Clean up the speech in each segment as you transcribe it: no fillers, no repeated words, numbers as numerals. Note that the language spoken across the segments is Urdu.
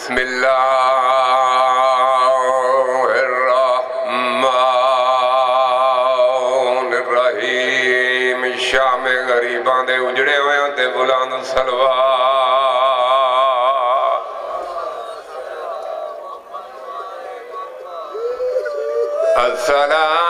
بسم اللہ الرحمن الرحیم شام غریبان دے اجڑے ہوئے تے بلند صلوات السلام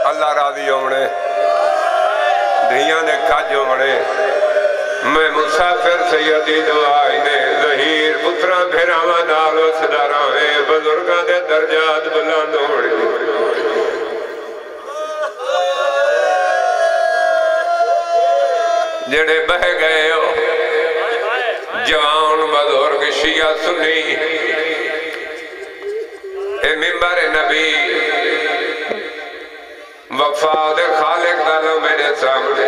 اللہ راضی ہونے دھیاں نے کھاج ہونے میں مسافر سیدی دعائی نے ظہیر پترہ بھیراوہ نالو صداراں بزرگاں دے درجات بلند ہونے جڑے بہ گئے ہو جوان بزرگ شیعہ سنی اے ممبر نبی وفاد خالق دالو میرے سامنے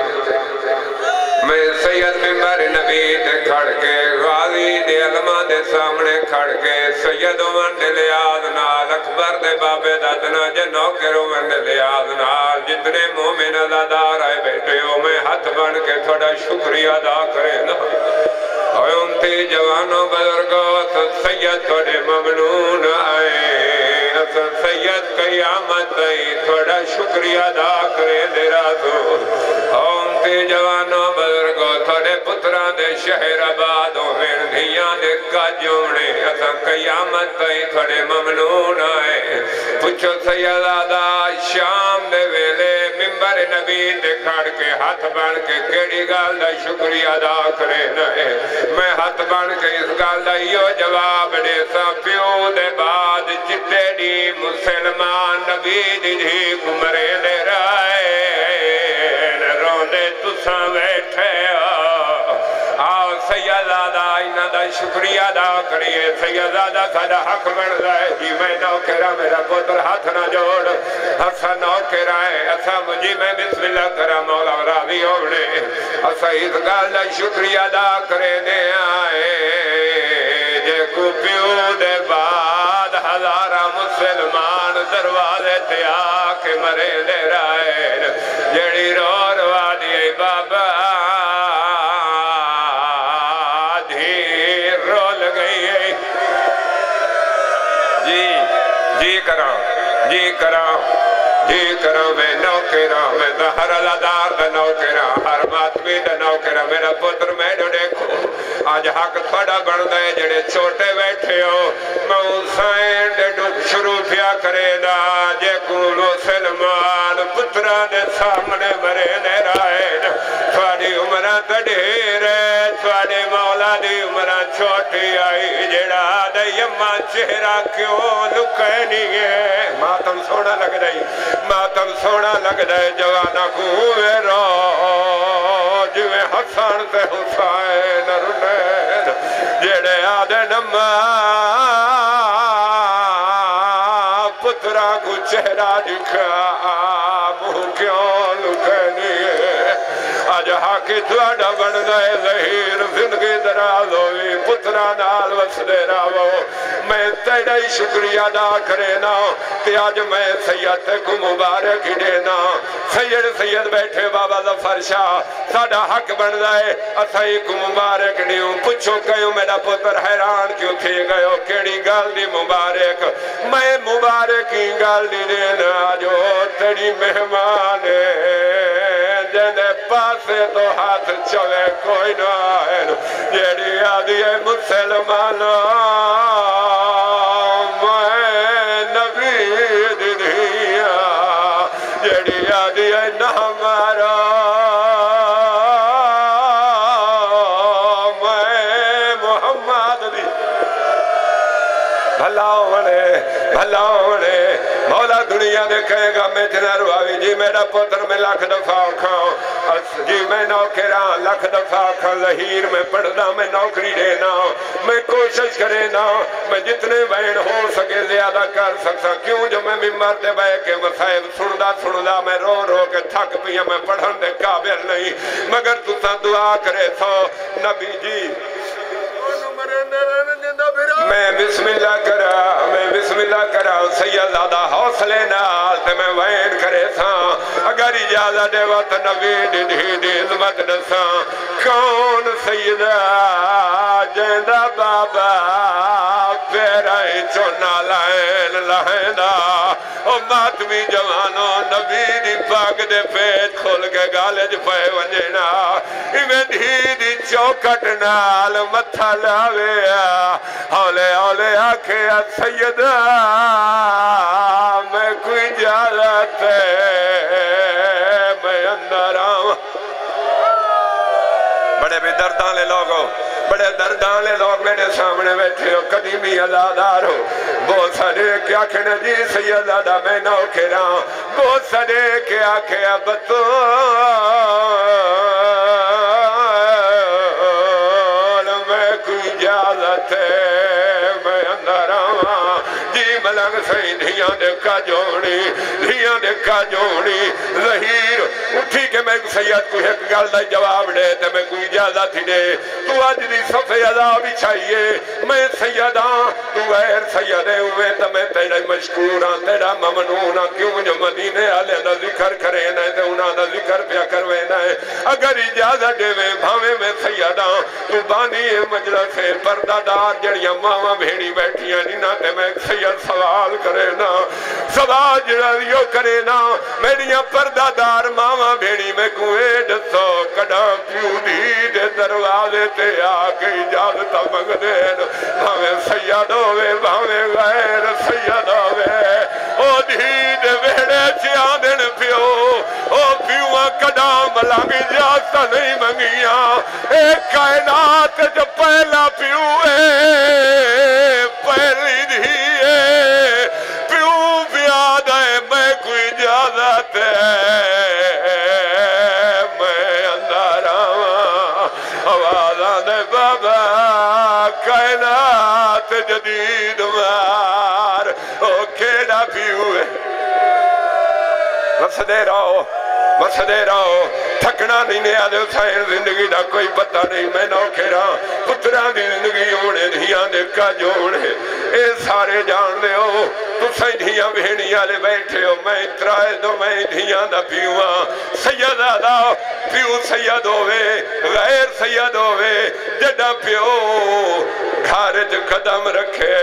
میں سید ممبر نبی دے کھڑ کے غازی دے علماء دے سامنے کھڑ کے سید عمر دے لیاد نال اکبر دے بابے دادنا جنو کرو من دے لیاد نال جتنے مومن ازادار آئے بیٹھے ہو میں ہاتھ بن کے تھوڑا شکریہ ادا کرے نا انتی جوانوں بزرگوں سید تھوڑے ممنون آئے سید قیامت آئی تھوڑا شکریہ ادا کرے دیرا تو انتی جوانوں بزرگوں تھوڑے پتران دے شہر آبادوں میں دھیاں دے کاجونے اسا قیامت آئی تھوڑے ممنون آئے پچھو سید آدھا شام دے ویلے ممبر نبی دے کھڑ کے ہاتھ بن کے کیڑی گال دا شکریہ ادا کرے نئے میں ہاتھ بن کے اس گال دا یہ جواب دے سا پیو دے بعد چتے دی مسلمان نبی دی کمرے دے رائے روندے تساں بیٹھے آؤ سیدادہ انہا دا شکریہ ادا کریے سیدادہ سادہ حق بن رہے جی میں نوکرہ میرا پتر ہاتھ نہ جوڑ اسا نوکرہ ہے اسا مجھے میں بسم اللہ کرا مولا راضی ہونے اسا اس گال دا شکریہ ادا کرے دے آئے جے کو پیو دے بعد ہزارہ مسلمان دروازے تے آکے مرے دے رائے جڑی رو روا دیئے بابا دھیر رول گئی جی کراں میں نوکراں میں ہر علادار دا نوکراں ہر ماتمی دا نوکراں میرا پتر میں جو دیکھو آج حق تھوڑا بن دے جڑے چھوٹے بیٹھے ہو موسائن دے ڈوب شروع پیا کرے دا جے کولو سلمان پترہ دے سامنے مرے دے رائن تھوڑی عمرہ تڑھیر ہے تھوڑی مولا دی عمرہ چھوٹی آئی جڑا دے یمہ چہرہ کیوں لکے نہیں ہے ماتم سونا لگ رہی جوانا کوئے رو جویں حسن تے حسین رنین جڑے آدھے نمہ پترہ کو چہرہ دکھا منہ کیوں لکھنی ہے آج حاکی تھوڑا بن گئے ظہیر زندگی دراز ہوئی پترہ نال وسدے راو میں تیرے شکریہ ادا کرے نا تے آج میں سید کو مبارک دینا سید بیٹھے بابا ظفر شاہ ساڑا حق بن جائے اسائی کو مبارک دیوں پچھو کہوں میرا پتر حیران کیوں تھے گئے کیڑی گال دی مبارک میں مبارک ہی گال دی دینا جو تیری مہمان جنے پاسے تو ہاتھ چلے کوئی نہ آئے جیڑی آدھی ہے مسلمانہ میں نبی دی دیا جیڑی آدھی ہے نہ ہمارا میں محمد دی بھلا ہونے مولا دنیا دے کہے گا میں جنہ رواوی جی میرا پتر میں لاکھ دفعہ کھاؤں جی میں نوکران لاکھ دفعہ کھاؤں ظہیر میں پڑھنا میں نوکری دینا میں کوشش کرینا میں جتنے بین ہو سکے زیادہ کر سکتا کیوں جو میں ممبر دے بے کے مسائب سندا میں رو رو کے تھک پیا میں پڑھن دے قابل نہیں مگر تو تا دعا کرے تو نبی جی میں بسم اللہ کرا سید زادہ حوصلے نال تے میں وین کرے تھا اگر اجازت دے وقت نبی دی عظمت دساں کون سیدہ جیندہ بابا پیرائی چونا لائنہ او ماتمی جوانو نبی دی پاک دے پیٹ کھول کے گالج پہ ونجنا ایویں دی چوکٹ نال متھا لاوے ہولے آکھے سیدہ میں کوئی اجازت ہے میں اندر آؤں بڑے بھی دردانے لوگ میرے سامنے بیٹھے ہو قدیمی عزادار ہو بہت سارے کیا کہنا جی سید زادہ میں نوکران بہت سارے کیا کہا بطول میں کوئی اجازت ہے میں اندر آواں جی ملنگ سہی دھیاں دیکھا جوڑی ظہیر اٹھی کہ میں سید کو ایک گل دا جواب دے تے میں کوئی اجازت ہی دے تو آج دی صفحے عذاب ہی چاہیے میں سیداں تو غیر سیدے ہوئے تو میں تیرا مشکوراں تیرا ممنوناں کیوں جو مدینے آلے دا ذکر کرے نہ تے انہاں دا ذکر پیا کروے نہ اگر اجازت دے میں بھاوے میں سیداں تو بانی مجلس پردہ دار جڑیاں ماما بھیڑی بیٹھیاں نینا تے میں سید سوال کرے نا سوال جڑیوں کرے نا میریاں پردہ دار ماما بھیڑی میں کوئے دسو کڑا پیو دی دے دروازے تے آکے اجازت مگ دین بھاوے سید ہوئے بھاوے غیر سید ہوئے او دی دے ویڑے چیادن پیو او پیوہ کڑا ملانگ اجازت نہیں منگیاں اے کائنات جو پہلا پیو ہے پہلی دی پیو بیاد ہے میں کوئی اجازت ہے میں اندر آواں آوازان بابا کائنات جدید مار او کیڑا پیو ہے وسدے رہو تھکنا نہیں نیا دے حسین زندگی دا کوئی پتہ نہیں میں نوکران پتران دی زندگی ہونے دھیاں دے کا جوڑے اے سارے جان لے ہو تو سائیں دھیاں بھیڑی آلے بیٹھے ہو میں اترائے دو میں دھیاں دا پیوہاں سید آدھا پیو سید ہوئے غیر سید ہوئے جڑا پیو گھارج قدم رکھے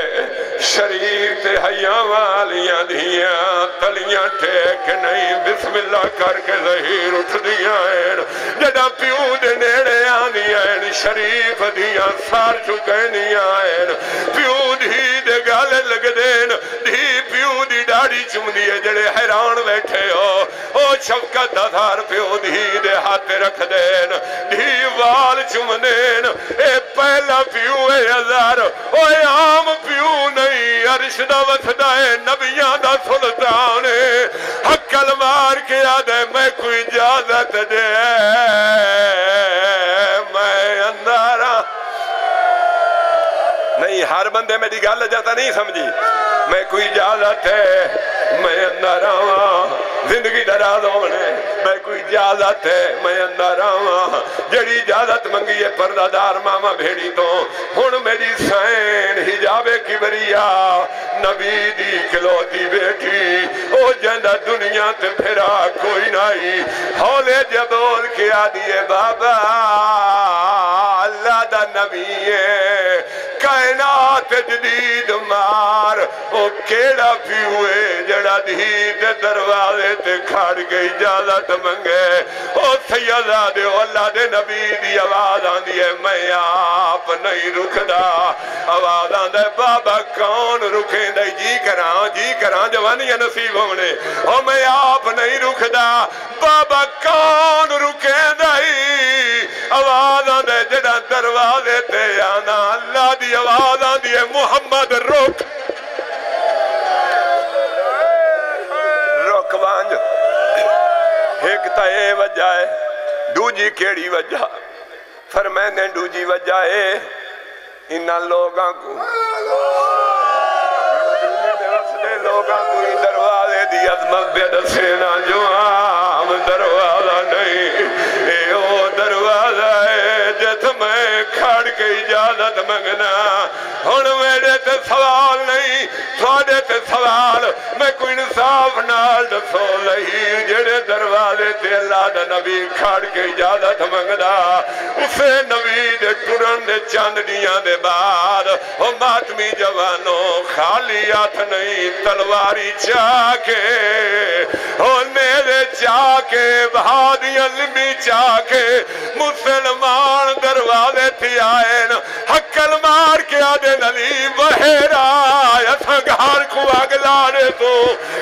شریف تے حیاں والیاں دھیاں تلیاں ٹھیک نہیں بسم اللہ کر کے ظہیر اٹھ دیاں ہیں جڑا پیو دے نیڑے آنیاں ہیں شریف دیاں سار چکے نیاں ہیں پیو دھی دے گالے لگ دین دھی پیو دی ڈاڑی چم دیئے جڑے حیران بیٹھے ہو او شفقت دھار پیو دھی دے ہاتھ رکھ دین دھی وال چم دین اے پہلا پیو اے ہزار او عام پیو نہیں عرش دا وسدہ ہے نبیاں دا سلطان حقل مار کے آدھے میں کوئی اجازت دے میں اندارا نہیں ہر بندے میں دی گال جاتا نہیں سمجھی میں کوئی اجازت ہے میں اندارا زندگی دراز ہونے میں کوئی اجازت ہے میں اندر آواں جڑی اجازت منگی ہے پردہ دار ماما بھیڑی تو ہن میری سین حجاب کبریا نبی دی کلوتی بیٹھی او جندہ دنیا تے پھرا کوئی نہیں ہولے جبول کیا دیے بابا اللہ دا نبی ہے کائنات جدید مار او کیڑا پی ہوئے جڑا دید دروازے تے کھاڑ کے اجازت منگے او سیدہ دے اللہ دے نبی دی آواز آن دیئے میں آپ نہیں رکھدا آواز آن دے بابا کون رکھیں دے جی کراں جوانی نصیب ہونے او میں آپ نہیں رکھدا بابا کون رکھیں دے آواز آن دے جڑا دروازے تے آنا اللہ دی آواز آن دیئے محمد رک وانج ایک تا اے وجہ ہے دوجی کیڑی وجہ فرمینے دوجی وجہ ہے انہا لوگاں کو لوگاں کو دروازے دی عظمت بے دسینا جو عام دروازہ نہیں اے او دروازہ ہے جت میں کھاڑ کے اجازت منگنا ہن میرے تے سوال نہیں تھوڑے تے سوال میں کوئی انصاف نال دسو لئی جڑے دروازے تے اللہ دا نبی کھاڑ کے اجازت منگدا اسے نبی دے ٹرن دے چاند دیاں دے بعد او ماتمی جوانوں خالی ہاتھ نہیں تلواری چاکے او نیلے چاکے بہادیاں لمبی چاکے مسلمان دروازے تھی آئین حقل مار کے آدھے نلی بہرا ایسا گھار کو اگلانے تو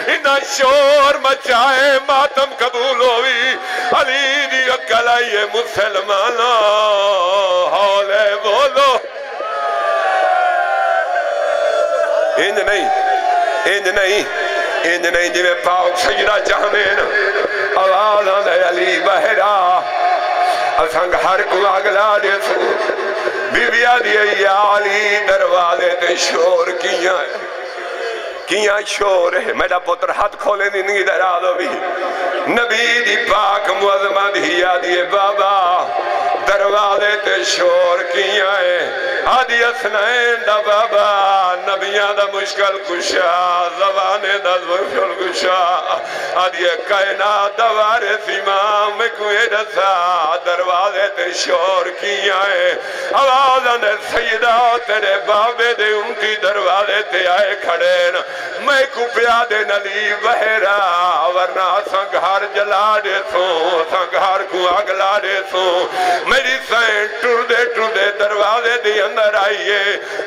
انہا شور مچائے ماتم قبول ہوئی علی دی اکل آئیے مسلمانہ حولے بولو انج نہیں جوے پاک سجدہ چاہمین آواز آنے علی بہرا اسنگ ہر کو اگلا دے سو بی بی آدھی یا علی دروازے تے شور کیاں شور ہے میرا پتر ہاتھ کھولے زندگی درازو بھی نبی دی پاک معظمہ دی آدھی بابا دروازے تے شور کیاں ہے آدھی اسنین دا بابا نبیاں دا مشکل کشا زبانے دا مشکل کشا آدھی کائنات دا وارث امام کوئی رسا دروازے تے شور کیاں ہے آواز اندر سیدہ تیرے بابے دے ان کی دروازے تے آئے کھڑین میں کو پیادے نلی بہرا ورنہ سنگھار جلا دے سوں سنگھار کو اگلا دے سوں میری سین ٹر دے دروازے دی اندر آئیے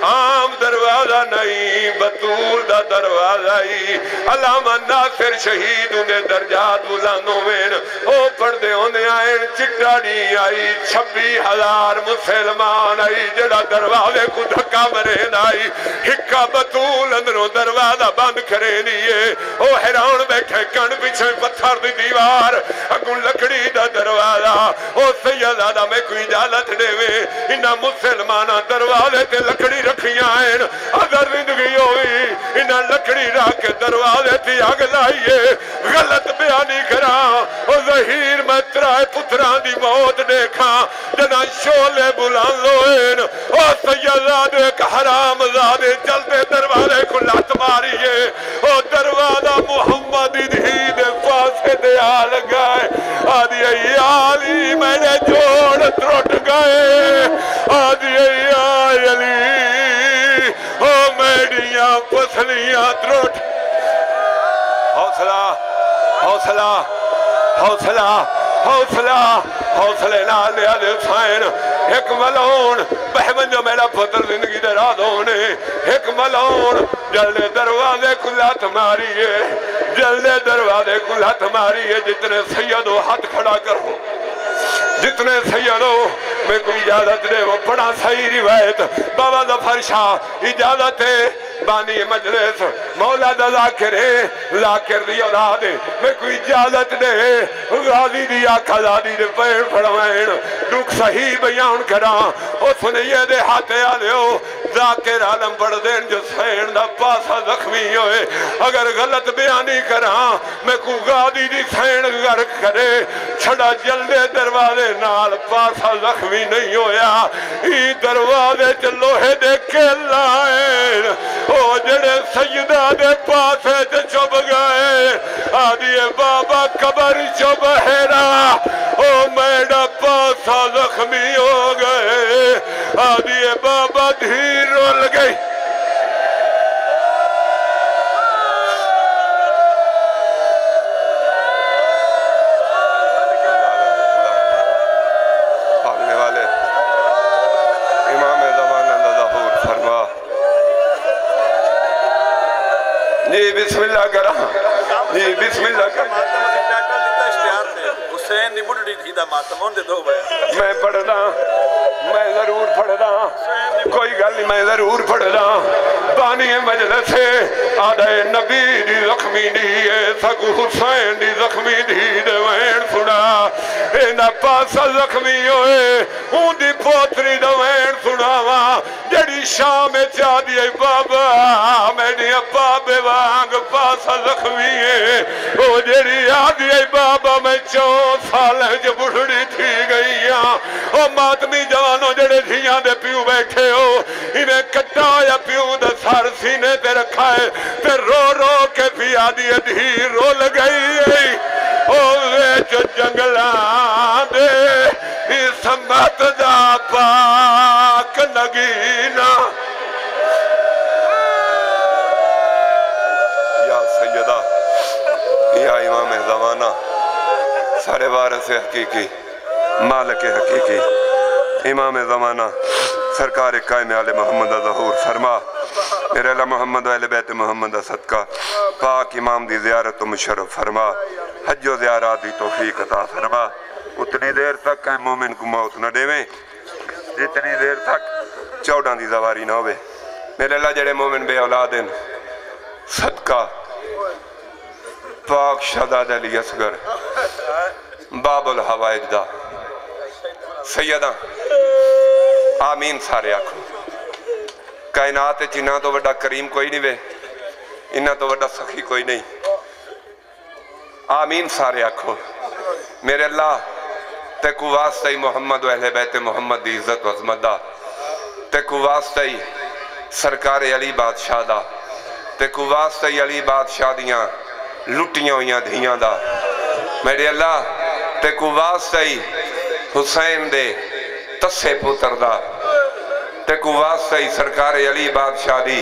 عام دروازہ نہیں بطول دا دروازہ آئی علامہ ناصر شہید انہیں درجات بلانوں میں او پردے ہونے آئے چٹاڑی آئی 26,000 مسلمان آئی جڑا دروازے کو دھکا مرین آئی ہکا بطول اندروں دروازہ بند کرے لیے او حیران بیٹھے کن پیچھے پتھر دی دیوار اگن لکڑی دا دروازہ او سیدہ میں کوئی اجازت دے وے انہا مسلمانہ دروازے تے لکڑی رکھیاں ہیں اگر زندگی ہوئی انہا لکڑی رکھ کے دروازے تے آگ لائیے غلط بیانی کرا او ظہیر میں ترائے پتران دی موت دیکھا جنا شولے بلان لوئن او سیدہ دے ایک حرام زادے چلتے دروازے کو لات ماریے او دروازہ محمد دھی دے فاسے دے آل گئے آدھی ای آلی میں نے جوڑ ترٹ گئے آدھی ای آلی او میڈیاں پسلیاں ترٹ حوصلہ حوصلہ حوصلہ حوصلہ حوصلے نال دے آدھے سائن ایک ملون بہمن جو میرا پتر زندگی دے رادونے ایک ملون جلدے دروازے کو لات ماریے جلدے دروازے کو لات ماریے جتنے سیدوں ہاتھ کھڑا کرو جتنے سیدوں میں کوئی اجازت دے وہ پڑھا صحیح روایت بابا ظفر شاہ اجازت ہے بانی مجلس مولا دا ذاکر ہے، ذاکر دی اولاد ہے، میں کوئی اجازت دے غازی دی آکھا زادی دے پیر پھڑوائن دکھ صحیح بیان کران اس نے یہ دے ہاتھے آلے ہو ذاکر عالم پڑھ دین جو سین دا پاسا زخمی ہوئے اگر غلط بیانی کران میں کو غازی دی سین غرق کرے چھڑا جلدے دروازے نال پاسا زخمی نہیں ہویا ای دروازے چلوہے دے کے لائن او جڑے سیدہ دے پاسے چے چوب گئے آدھیے بابا قبر چوب ہیرا او میڈا پاسا زخمی ہو گئے آدھیے بابا دھیر رول گئی جی بسم اللہ کرا جی بسم اللہ کرا حسین دی بڑھڑی تھی دا ماتم ہوندے دو بھائی میں پڑھنا میں ضرور پڑھنا کوئی گل نہیں میں ضرور پڑھنا بانی مجلس ہے آدھے نبی دی زخمی دی سکو حسین دی زخمی دی دوین سنا اینا پاسا زخمی ہوئے ہون دی پوتری دوین سناوا جڑی شام چاہ دیئے بابا میڈی بابے وانگ پاسا زخمی ہے او جڑی آدھیئے بابا میں 4 سال جو بڑھڑی تھی گئی او ماتمی جوانوں جڑے دھیاں دے پیو بیٹھے ہو انہیں کٹایا پیو دے سار سینے تے رکھا ہے تے رو رو کے پی آدھیئے دھی رو لگئی او ویچ جنگلان دے اس مات دا پاک نگینا یا سیدہ یا امام زمانہ سارے وارث حقیقی مالک حقیقی امام زمانہ سرکار قائم آل محمد ظہور فرما میرے اللہ محمد و اہل بیت محمد صدقہ پاک امام دی زیارت و مشرف فرما حج و زیارات دی توفیق عطا فرما اتنی دیر تک کہ مومن کو موت نہ دیویں جتنی دیر تک 14 دی زواری نہ ہوئے میرے اللہ جڑے مومن بے اولادن صدقہ پاک شہزادہ علی اصغر باب الحوائج دا سیدہ آمین سارے آکھو کائنات چینہ تو وڈا کریم کوئی نہیں وے انہا تو وڈا سخی کوئی نہیں آمین سارے آکھو میرے اللہ تے کو واسطہ محمد و اہل بیت محمد دی عزت و عظمت دا تے کو واسطہ سرکار علی بادشاہ دا تے کو واسطہ علی بادشاہ دیاں لٹیاں ہویاں دھیاں دا میرے اللہ تے کو واسطہ حسین دے تسے پتر دا تے کو واسطہ سرکار علی بادشاہ دی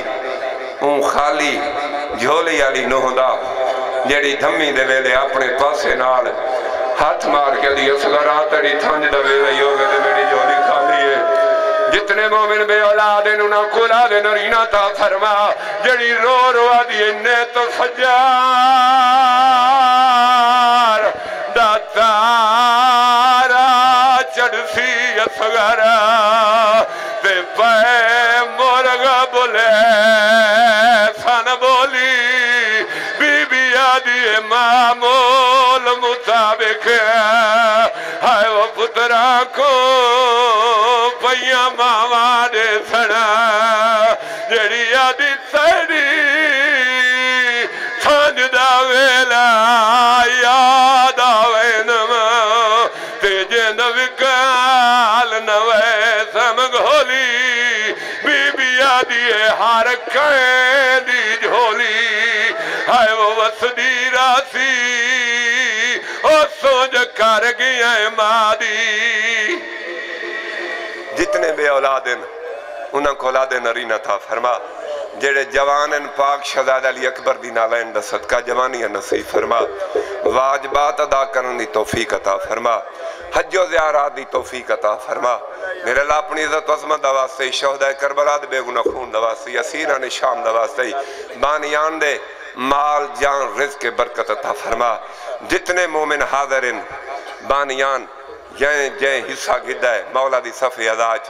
اون خالی جھولی علی نوح دا جیڑی دھمی دے ویلے اپنے پاسے نال ہاتھ مار کے علی اصغر آتری تھانج دا ویلے یوگے دے میری جھولی خالی ہے جتنے مومن بے اولادن انہاں کولادن رینا تا فرما جڑی رو رو آدھی نے تو سجار داتارا چڑھ سی اصغر تے پے مرغ بولے سن بولی بی بی آدھی معمول مطابق ہائے وہ پترہ کو پیا ماما دے سڑا جڑی آدھی سڑی سانج دا ویلا یاد آوینما تیجے نوکال نوے سمگھولی بی بی آدھی ہار کہیں دی جھولی ہائے وہ وسدی راسی او سوج کر گیا مادی جتنے بے اولادن انہاں کو اولادن نرینہ تھا فرما جڑے جوانن پاک شہزادہ علی اکبر دی نالین دا صدقہ جوانیاں نصیب فرما واجبات ادا کرن دی توفیق عطا فرما حج و زیارات دی توفیق عطا فرما میرے اللہ اپنی عزت و عظمت دا واسطے شہداء کربلا دے بے گناہ خون دا واسطے اسیران شام دا واسطے بانیان دے مال جان رزق برکت عطا فرما جتنے مومن حاضرن بانیان جائیں حصہ گدہ ہے مولا دی صفحہ ازاج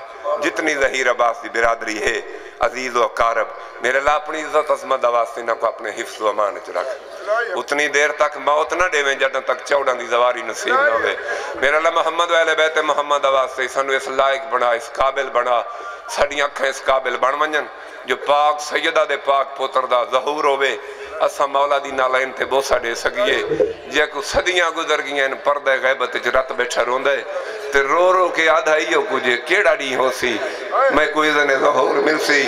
جتنی ظہیر عباس دی برادری ہے عزیز و اقارب میرے اللہ اپنی عزت عظمت واسطے نہ کو اپنے حفظ و امان چ رکھ اتنی دیر تک موت نہ دے جدوں تک چوڑاں دی زواری نصیب نہ ہوئے میرے اللہ محمد و اہل بیت محمد واسطے سانو اس لائق بنا اس قابل بنا ساڈیاں اکھاں اس قابل بن ونجن جو پاک سیدہ دے پاک پتر دا ظہور ہوئے اساں مولا دی نالین تے بوسہ دے سکیے جے کو صدیاں گزر گئیں ان پردہ غیبت وچ رت بیٹھا روندے تے رو رو کے آدھا ہیو کجھے کیڑا ڈی ہو سی میں کوئی زن ظہور مل سی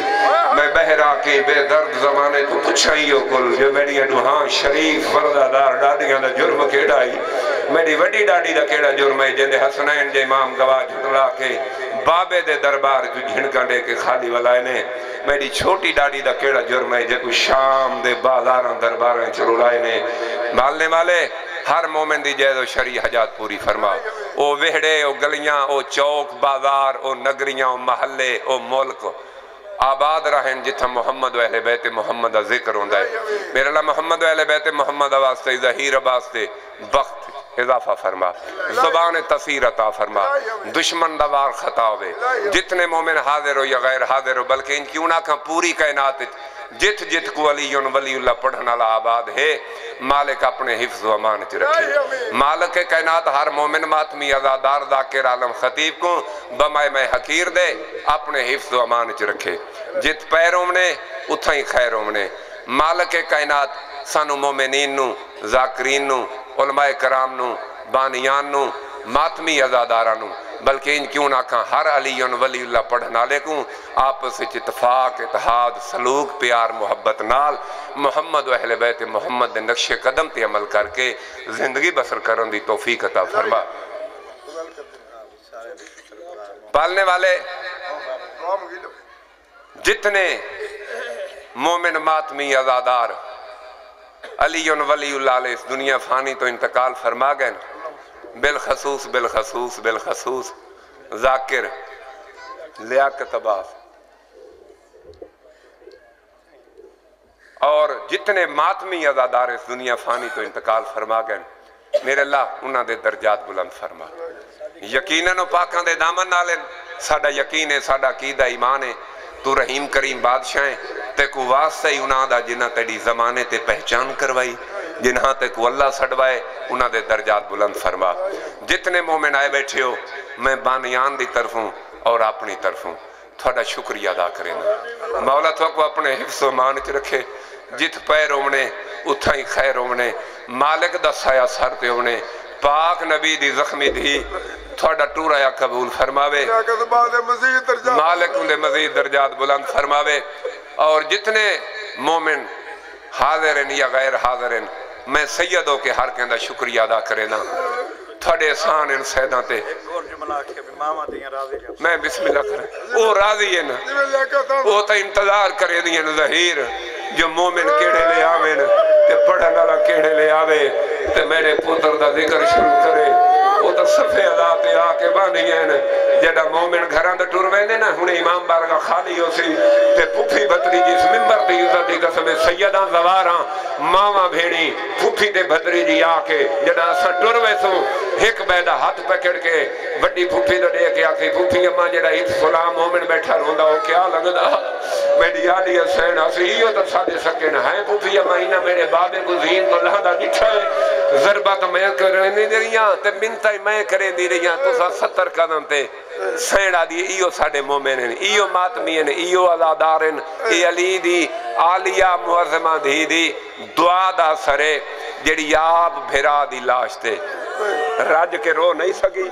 میں بہرا کے بے درد زمانے تو پچھا ہیو کل جو میری اڈوہاں شریف فردادار ڈاڈیاں دا جرم کیڑا ہی میری وڈی ڈاڈی دا کیڑا جرم ہے جن حسنین جے امام گواہ جھٹلا کے بابے دے دربار جو جھنکاں دے کے خالی والائے نے میری چھوٹی ڈاڈی دا کیڑا جرم ہے جے کو شام دے بازاراں درباراں چلو لائے نے مالنے والے ہر مومن دی جائز و شرعی حجات پوری فرما او وہڑے او گلیاں او چوک بازار او نگریاں او محلے او ملک آباد رہن جتھا محمد و اہل بیت محمد دا ذکر ہوندہ ہے میرے اللہ محمد و اہل بیت محمد واسطے ظہیر واسطے وقت اضافہ فرما زبان تصیر عطا فرما دشمن دوار خطا ہوئے جتنے مومن حاضر ہو یا غیر حاضر ہو بلکہ ان کیوں نہ کھاں پوری کائنات جت جت کو ولی اللہ پڑھنا آباد ہے مالک اپنے حفظ و امان چ رکھے مالک کائنات ہر مومن ماتمی ازادار ذاکر عالم خطیب کو بمائے میں حقیر دے اپنے حفظ و امان چ رکھے جت پیروں نے اتھائی خیروں نے مالک کائنات سانو مومنین نو ذاکرین نو علماء کرام نو بانیان نو ماتمی ازادارانو بلکہ ان کیوں نہ کھاں ہر علی ولی اللہ پڑھنا لیکوں آپس اتفاق اتحاد سلوک پیار محبت نال محمد و اہل بیت محمد نقش قدم تے عمل کر کے زندگی بسر کرن دی توفیق عطا فرما پالنے والے جتنے مومن ماتمی ازادار علی ولی اللہ علیہ اس دنیا فانی تو انتقال فرما گئے بالخصوص بالخصوص بالخصوص ذاکر لیاقت عباس اور جتنے ماتمی ازادار اس دنیا فانی تو انتقال فرما گئے میرے اللہ انہاں دے درجات بلند فرما یقیناً و پاکاں دے دامن نالن ساڑا یقین ہے ساڑا عقیدہ ایمان ہے تو رحیم کریم بادشاہ ہیں تے کو واسطہ ہی انہاں دا جنہ تیڑی زمانے تے پہچان کروائی جنہاں تے کو اللہ سڑوائے انہاں دے درجات بلند فرما جتنے مومن آئے بیٹھے ہو میں بانیان دی طرفوں اور اپنی طرفوں تھوڑا شکریہ ادا کریں مولا تو کو اپنے حفظ و مان چ رکھے جت پیر ہونے اتھائی خیر ہونے مالک دا سایہ سر تے ہونے پاک نبی دی زخمی دی تھوڑا ٹورا یا قبول فرماوے مالک انہیں مزید درجات بلند فرماوے اور جتنے مومن حاضرین یا غیر حاضرین میں سیدوں کے ہر کہندہ شکریہ ادا کرے نا تھوڑے احسان ان سیدہ تے میں بسم اللہ کریں او راضی ہے نا او تا انتظار کرے دیں ظہیر جو مومن کیڑے لے آوے تے پڑھن والا کیڑے لے آوے تے میرے پتر دا ذکر شروع کرے وہ تو صفحے ادا تے آکے بانی ہیں جڑا مومن گھران دا ٹور ویندے نا ہنے امام بارگاہ خالی ہو سی تے پھوپھی بطری جس ممبر دی عزت دی قسم سیداں زواراں ماواں بھیڑی پھوپھی تے بطری جی آکے جڑا اساں ٹور ویسوں ایک بیدہ ہاتھ پکڑ کے وڈی پھوپھی دا دے کے آکے پھوپھی اماں جڑا ایت سلام مومن بیٹھا روندا ہو کیا لگدا میری آلی حسین آسی یہ تو سادے سکن ہے پھوپھی اماں اینا میرے بابے کو زین تو لہدہ نٹھا ہے ضربت میں کریں دی رہیاں تے منتائی میں کریں دی رہیاں تو سا 70 قدم تے سینڈا دی ایو ساڑے مومن ہیں ایو ماتمی ہیں ایو عزادار ہیں ای علی دی عالیہ معظمہ دی دعا دا سرے جڑی آپ بھرا دی لاش تے راج کے رو نہیں سکی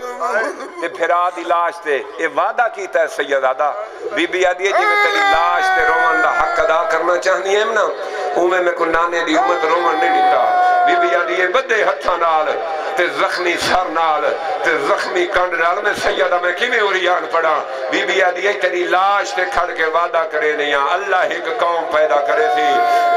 تے بھرا دی لاش تے اے وعدہ کیتا ہے سید آدھا بی بی آدھی ہے جی میں تیری لاش تے رومن دا حق ادا کرنا چاہنی ہے نا اومے میں کو نانے دی امت رومن نہیں دیتا بی بی آدھی ہے بدے ہتھا نال تے زخمی سر نال تے زخمی کنڈ نال میں سیدہ میں کی میں اوریان پڑا بی بی آدھی ہے تیری لاش تے کھڑ کے وعدہ کرے نہیں اللہ ایک قوم پیدا کرے تھی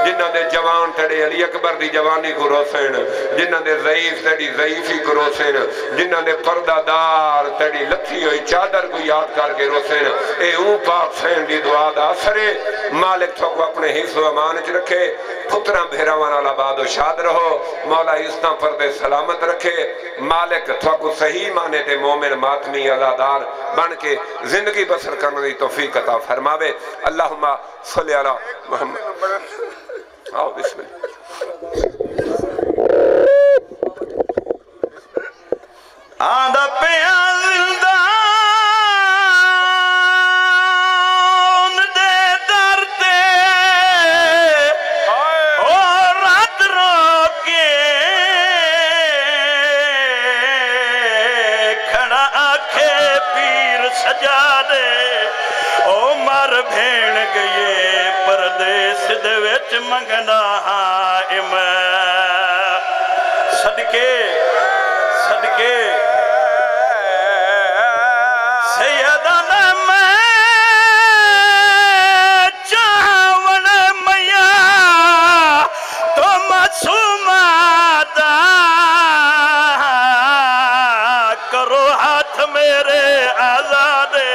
جنہ دے جوان تیڑے علی اکبر دی جوانی کو روسین جنہ دے ضعیف تیڑی ضعیفی کو روسین جنہ دے پردہ دار تیڑی لتھی ہوئی چادر کو یاد کر کے روسین اے اون پاک سین دی دعا دا سرے مالک تو کو اپنے حفظ و امان چ رکھے پتران بھیراوان والا بعد و شاد رہو مولا اسنا پردے سلامت رکھے مالک تھوکو صحیح مانے دے مومن ماتمی عزادار بن کے زندگی بسر کرنے دی توفیق عطا فرماوے اللہم صلی اللہ محمد آؤ بسم اللہ آدھا پیان زندان دے درتے اور رات روکے کھڑا آکھے پیر سجا دے او مر بھین گئے پردیس دے وچ منگنا ہائم صدقے صدقے کرو ہاتھ میرے آزادے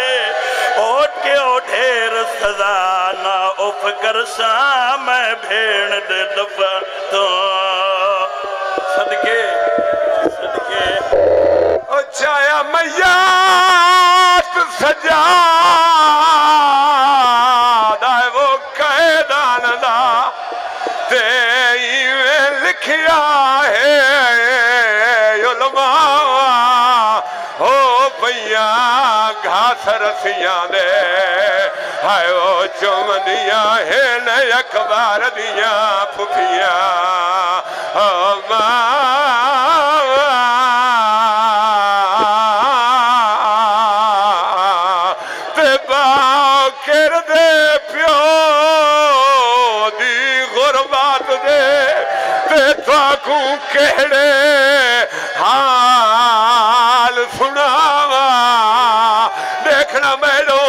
اوٹ کے او ڈھیر سزا نہ اف کر سا میں بھیڑ دے دفع تو صدقے صدقے او چایا میات سجا دائے وہ قیدان دا تیویں لکھیا ہے علماء ہو پیا گھاس رسیاں دے ہائے وہ چومدیاں ہیں نئے اکبار دیاں پھپیاں تے باؤ کردے پیو دی غربات دے تے تاکوں کہڑے حال سناوا دیکھنا میڈو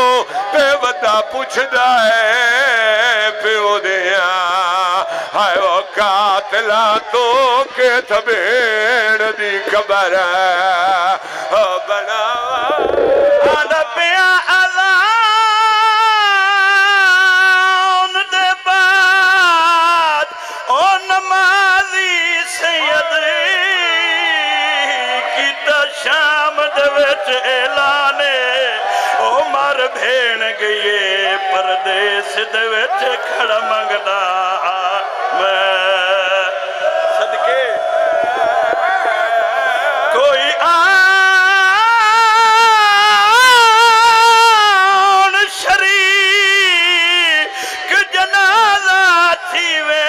تے ودا پوچھ دائے پیو دیا ہائے وہ قاتلہ تو کہ تھبیڑ دی قبر بناوا آدھا پیا اعلانے او مر بھین گئے پردیس دے وچ کھڑا منگدا میں صدقے کوئی آن شریک جنازہ تھی وے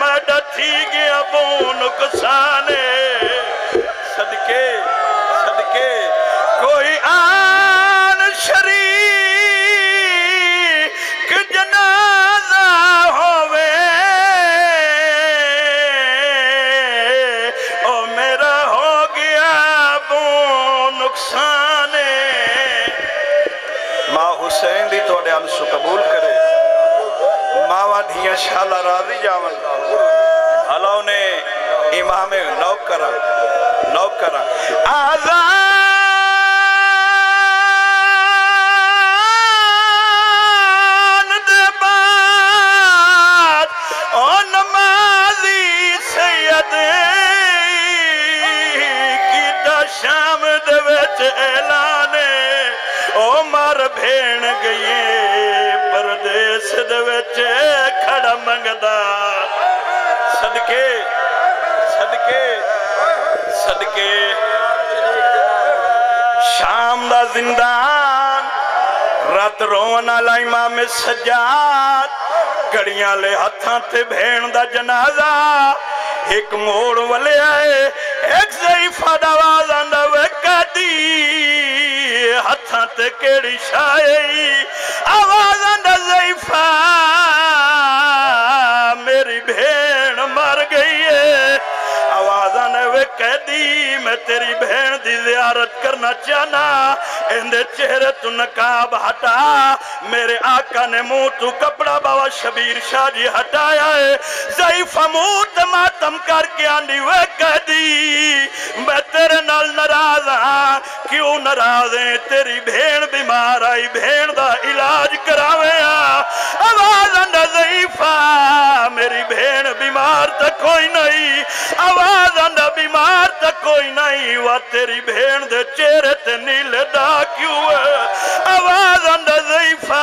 مڈا تھی گیا بون کسانے صدقے کوئی آن شریک جنازہ ہووے او میرا ہو گیا بو نقصانے ماں حسین دی توڑے انسو قبول کرے ماں دھیاں شالہ راضی جاون اللہ نے امام نوکرہ آزان دے بعد او نمازی سید کیتا شام دے وچ اعلانے او مر بھین گئے پردیس دے وچ کھڑا منگدا صدقے صدقے شام دا زندان رات رونا لا امام سجاد کڑیاں لے ہتھاں تے بھین دا جنازہ ایک موڑ والے آئے ایک ضعیفہ دواز آندہ وکدی ہتھاں تے کیڑی شائی آواز آندہ ضعیفہ میری بھین مر گئی ہے آوازاں نے وہ قیدی میں تیری بہن دی زیارت کرنا چاہنا اندے چہرے تو نقاب ہٹا میرے آقا نے منہ تو کپڑا بابا شبیر شاہ جی ہٹایا ہے ضعیفہ موت ماتم کر کے آنی وہ قیدی میں تیرے نال ناراض ہاں کیوں ناراض ہیں تیری بہن بیمار آئی بہن دا علاج کراوے ہاں آواز آندا ضعیفہ میری بھین بیمار تک کوئی نہیں آواز آندا بیمار تک کوئی نہیں وہ تیری بھین دے چہرے تے نیلے دا کیوں ہے آواز آندا ضعیفہ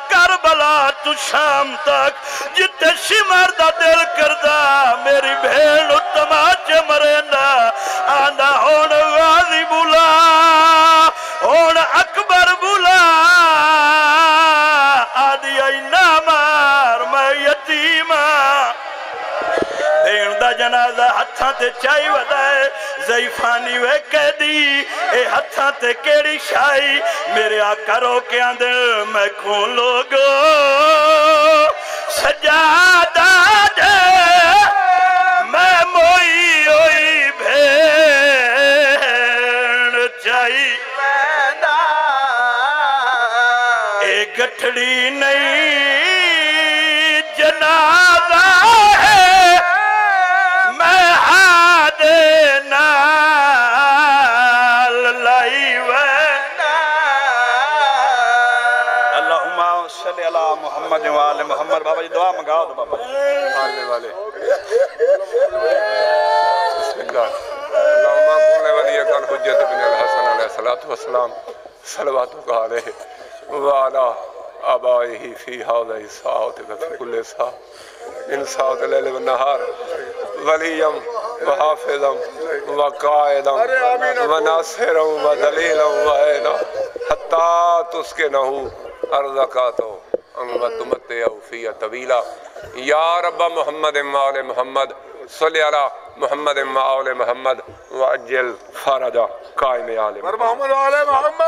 کربلا تو شام تک جتے شمر دا دل کردہ میری بھین تماچے مریندا آندا ہون غازی بولا ہون اکبر بولا آدھی آئی نامار میں یتیمہ دین دا جنازہ ہتھاں تے چائی ودائے ضعیفانی وے قیدی اے ہتھاں تے کیڑی شائی میرے آقا رو کے اندر میں کون لوگو سجادہ دے میں موئی ہوئی بھین چائی اے گٹھڑی نہیں جنازہ ہے میں ہادے نال لائی وینا اللہم صلی اللہ محمد وآل محمد بابا جی دعا منگاؤ دو بابا آنے والے بسم اللہ اللہم کل ولی کل حجت بن الحسن علیہ السلام صلواتک علیہ وعلا آبائه في هذه الساعة وفي كل ساعة من ساعة الليل والنهار وليا وحافظا وقائدا وناصرا ودليلا وعينا حتى تسكنه أرضك وتمتعه فيها طويلا يا رب محمد وآل محمد صلی علی محمد وآل محمد وعجل فرجا قائم آل محمد